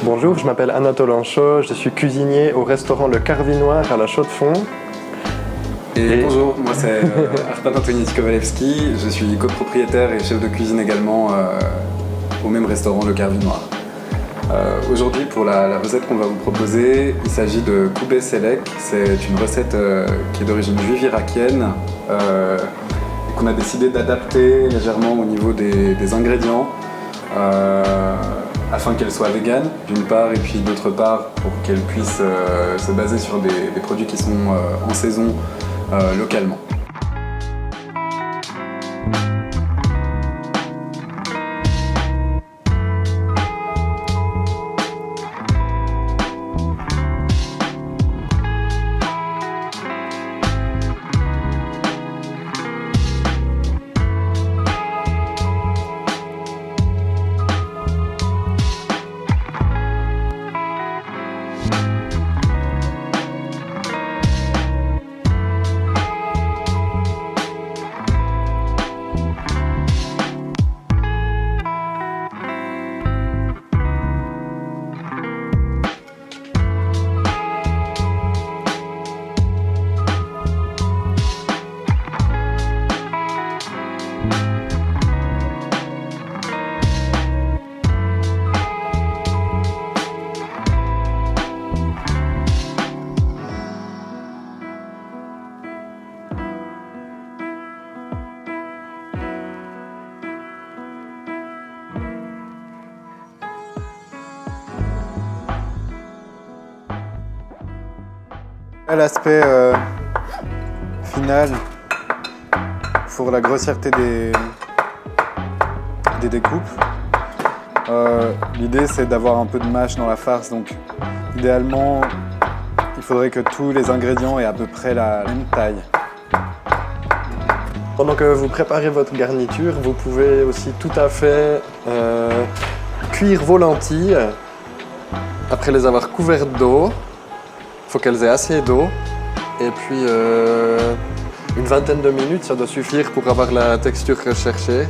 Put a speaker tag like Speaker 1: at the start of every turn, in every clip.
Speaker 1: Bonjour, je m'appelle Anatole Anchaud, je suis cuisinier au restaurant Le Carvinoir à la Chaux-de-Fonds.
Speaker 2: Et bonjour, moi c'est Arpad Antonietti Kowalewski, je suis copropriétaire et chef de cuisine également au même restaurant Le Carvinoir. Aujourd'hui pour la recette qu'on va vous proposer, il s'agit de koubé selek. C'est une recette qui est d'origine juive irakienne qu'on a décidé d'adapter légèrement au niveau des ingrédients afin qu'elle soit végane d'une part et puis d'autre part pour qu'elle puisse se baser sur des produits qui sont en saison localement.
Speaker 3: L'aspect final pour la grossièreté des découpes. L'idée c'est d'avoir un peu de mâche dans la farce, donc idéalement il faudrait que tous les ingrédients aient à peu près la même taille.
Speaker 1: Pendant que vous préparez votre garniture, vous pouvez aussi tout à fait cuire vos lentilles après les avoir couvertes d'eau. Il faut qu'elles aient assez d'eau et puis une vingtaine de minutes, ça doit suffire pour avoir la texture recherchée.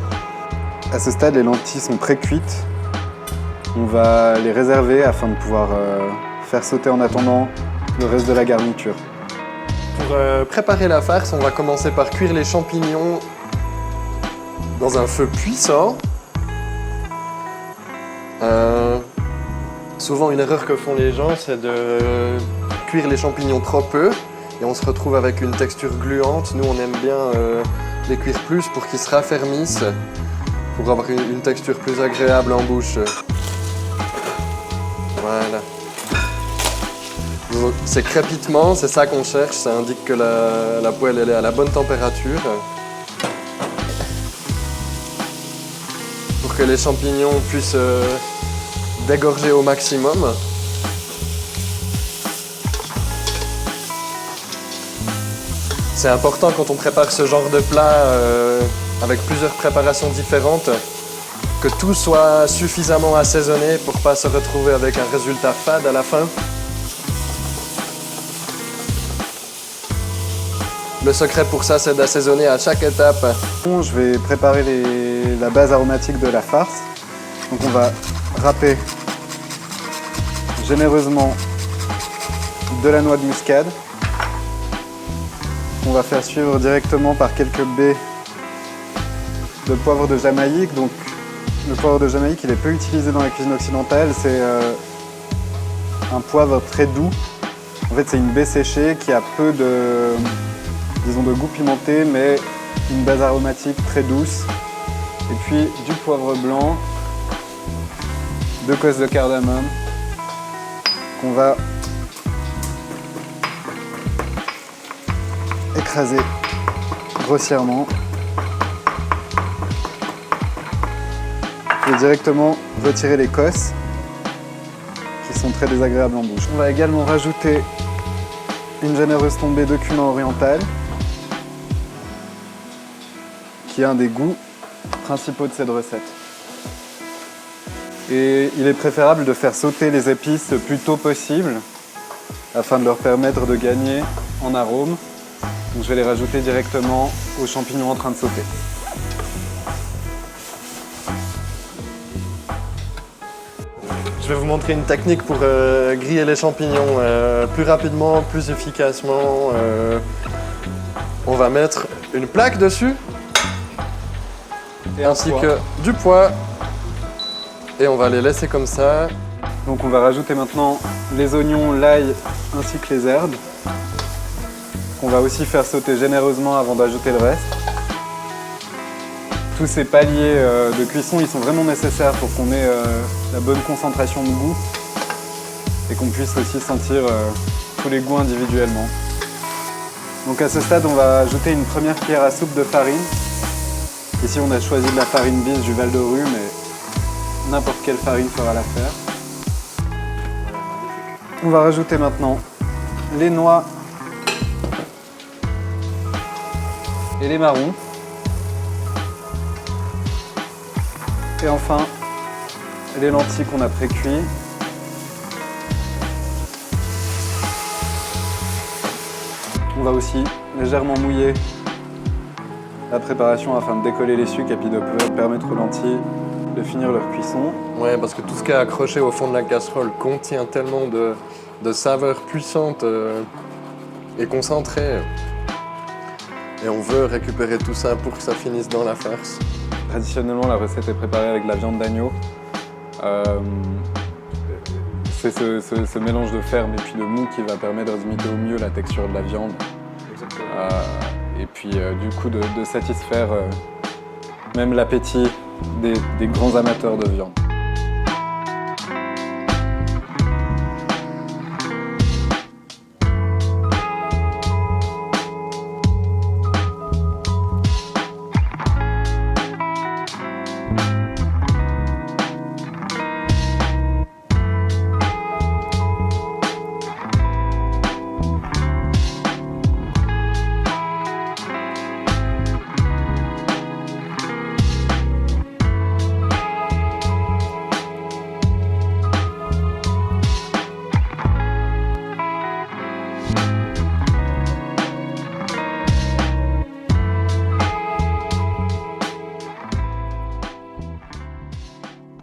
Speaker 3: À ce stade, les lentilles sont pré-cuites. On va les réserver afin de pouvoir faire sauter en attendant le reste de la garniture.
Speaker 1: Pour préparer la farce, on va commencer par cuire les champignons dans un feu puissant. Souvent, une erreur que font les gens, c'est de cuire les champignons trop peu et on se retrouve avec une texture gluante. Nous, on aime bien les cuire plus pour qu'ils se raffermissent, pour avoir une texture plus agréable en bouche. Voilà. Ces crépitements, c'est ça qu'on cherche, ça indique que la poêle elle est à la bonne température. Pour que les champignons puissent dégorger au maximum. C'est important quand on prépare ce genre de plat avec plusieurs préparations différentes que tout soit suffisamment assaisonné pour ne pas se retrouver avec un résultat fade à la fin. Le secret pour ça, c'est d'assaisonner à chaque étape.
Speaker 3: Je vais préparer la base aromatique de la farce. Donc on va râper généreusement de la noix de muscade. On va faire suivre directement par quelques baies de poivre de Jamaïque. Donc le poivre de Jamaïque, il est peu utilisé dans la cuisine occidentale. C'est un poivre très doux. En fait, c'est une baie séchée qui a peu de goût pimenté, mais une base aromatique très douce. Et puis du poivre blanc, 2 cosses de cardamome qu'on va écraser grossièrement et directement retirer les cosses qui sont très désagréables en bouche. On va également rajouter une généreuse tombée de cumin oriental qui est un des goûts principaux de cette recette. Et il est préférable de faire sauter les épices le plus tôt possible afin de leur permettre de gagner en arôme. Donc je vais les rajouter directement aux champignons en train de sauter.
Speaker 1: Je vais vous montrer une technique pour griller les champignons plus rapidement, plus efficacement. On va mettre une plaque dessus,
Speaker 3: Et
Speaker 1: ainsi que du pois. Et on va les laisser comme ça.
Speaker 3: Donc on va rajouter maintenant les oignons, l'ail ainsi que les herbes. On va aussi faire sauter généreusement avant d'ajouter le reste. Tous ces paliers de cuisson, ils sont vraiment nécessaires pour qu'on ait la bonne concentration de goût et qu'on puisse aussi sentir tous les goûts individuellement. Donc à ce stade, on va ajouter une première cuillère à soupe de farine. Ici, on a choisi de la farine bis du Val de Rue, mais n'importe quelle farine fera l'affaire. On va rajouter maintenant les noix et les marrons. Et enfin, les lentilles qu'on a pré-cuit. On va aussi légèrement mouiller la préparation afin de décoller les sucres et puis de permettre aux lentilles de finir leur cuisson.
Speaker 1: Ouais, parce que tout ce qui est accroché au fond de la casserole contient tellement de saveurs puissantes et concentrées. Et on veut récupérer tout ça pour que ça finisse dans la farce.
Speaker 3: Traditionnellement, la recette est préparée avec de la viande d'agneau. C'est ce mélange de ferme et puis de mou qui va permettre d'imiter au mieux la texture de la viande. Et puis du coup de satisfaire même l'appétit des grands amateurs de viande.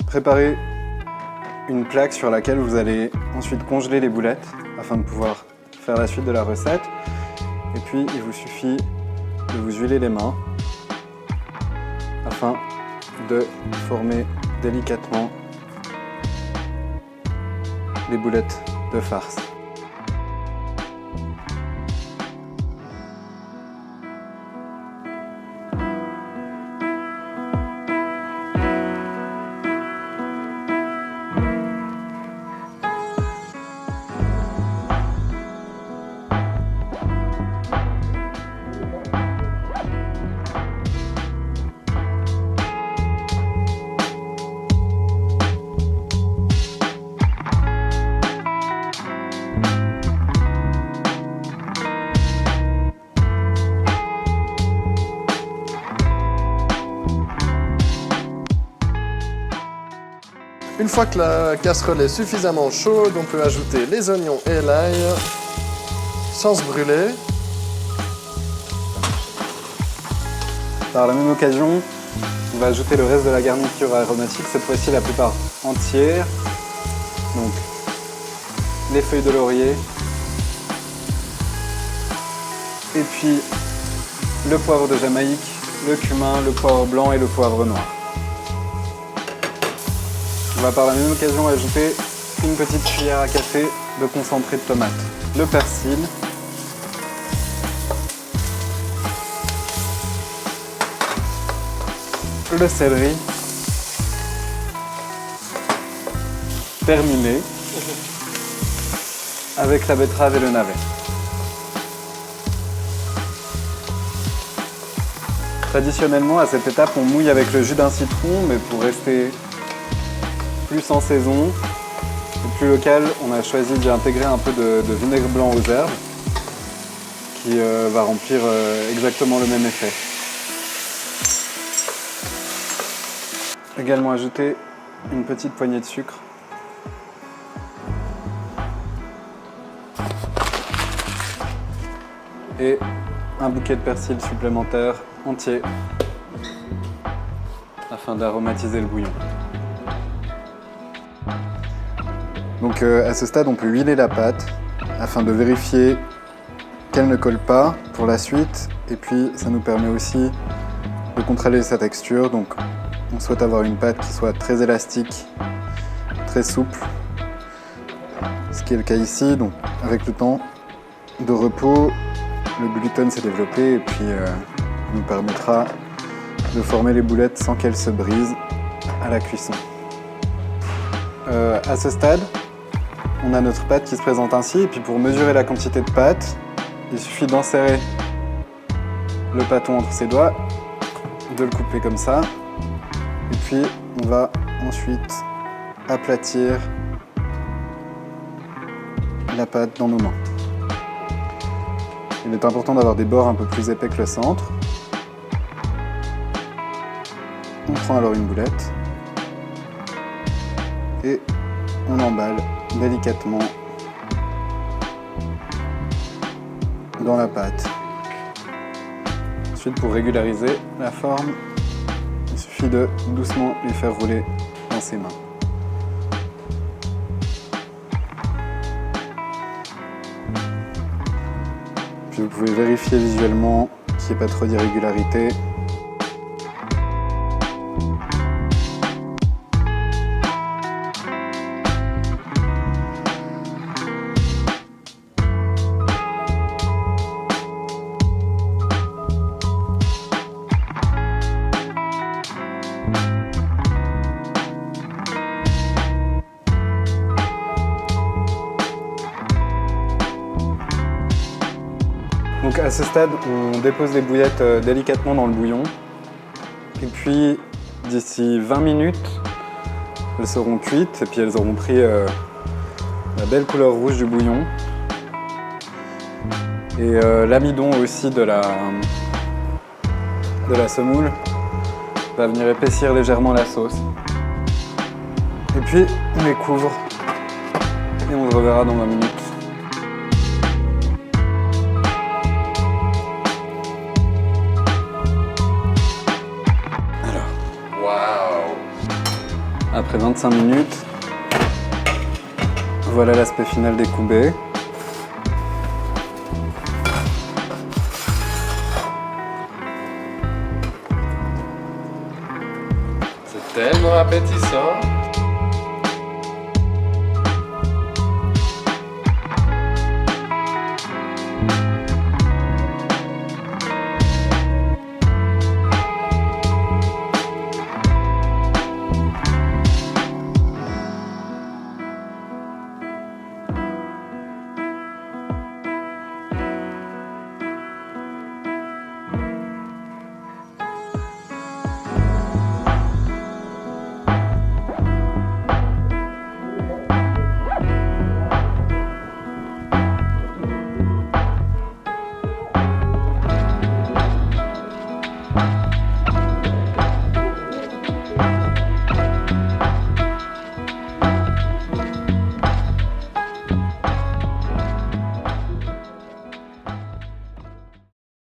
Speaker 3: Préparez une plaque sur laquelle vous allez ensuite congeler les boulettes afin de pouvoir faire la suite de la recette. Et puis il vous suffit de vous huiler les mains afin de former délicatement les boulettes de farce.
Speaker 1: Une fois que la casserole est suffisamment chaude, on peut ajouter les oignons et l'ail sans se brûler.
Speaker 3: Par la même occasion, on va ajouter le reste de la garniture aromatique, cette fois-ci la plupart entière. Donc les feuilles de laurier et puis le poivre de Jamaïque, le cumin, le poivre blanc et le poivre noir. On va par la même occasion ajouter une petite cuillère à café de concentré de tomate, le persil, le céleri, terminé avec la betterave et le navet. Traditionnellement, à cette étape, on mouille avec le jus d'un citron, mais pour rester plus en saison et plus local, on a choisi d'y intégrer un peu de vinaigre blanc aux herbes qui va remplir exactement le même effet. Également ajouter une petite poignée de sucre. Et un bouquet de persil supplémentaire entier afin d'aromatiser le bouillon. Donc à ce stade, on peut huiler la pâte afin de vérifier qu'elle ne colle pas pour la suite. Et puis ça nous permet aussi de contrôler sa texture. Donc on souhaite avoir une pâte qui soit très élastique, très souple. Ce qui est le cas ici. Donc avec le temps de repos, le gluten s'est développé et puis nous permettra de former les boulettes sans qu'elles se brisent à la cuisson. À ce stade, on a notre pâte qui se présente ainsi, et puis pour mesurer la quantité de pâte, il suffit d'enserrer le pâton entre ses doigts, de le couper comme ça, et puis on va ensuite aplatir la pâte dans nos mains. Il est important d'avoir des bords un peu plus épais que le centre. On prend alors une boulette et on emballe délicatement dans la pâte. Ensuite, pour régulariser la forme, il suffit de doucement les faire rouler dans ses mains. Puis vous pouvez vérifier visuellement qu'il n'y ait pas trop d'irrégularité. Donc à ce stade, on dépose les bouillettes délicatement dans le bouillon. Et puis d'ici 20 minutes, elles seront cuites et puis elles auront pris la belle couleur rouge du bouillon. Et l'amidon aussi de la semoule va venir épaissir légèrement la sauce. Et puis on les couvre et on se reverra dans 20 minutes. Après 25 minutes, voilà l'aspect final des koubés.
Speaker 1: C'est tellement appétissant.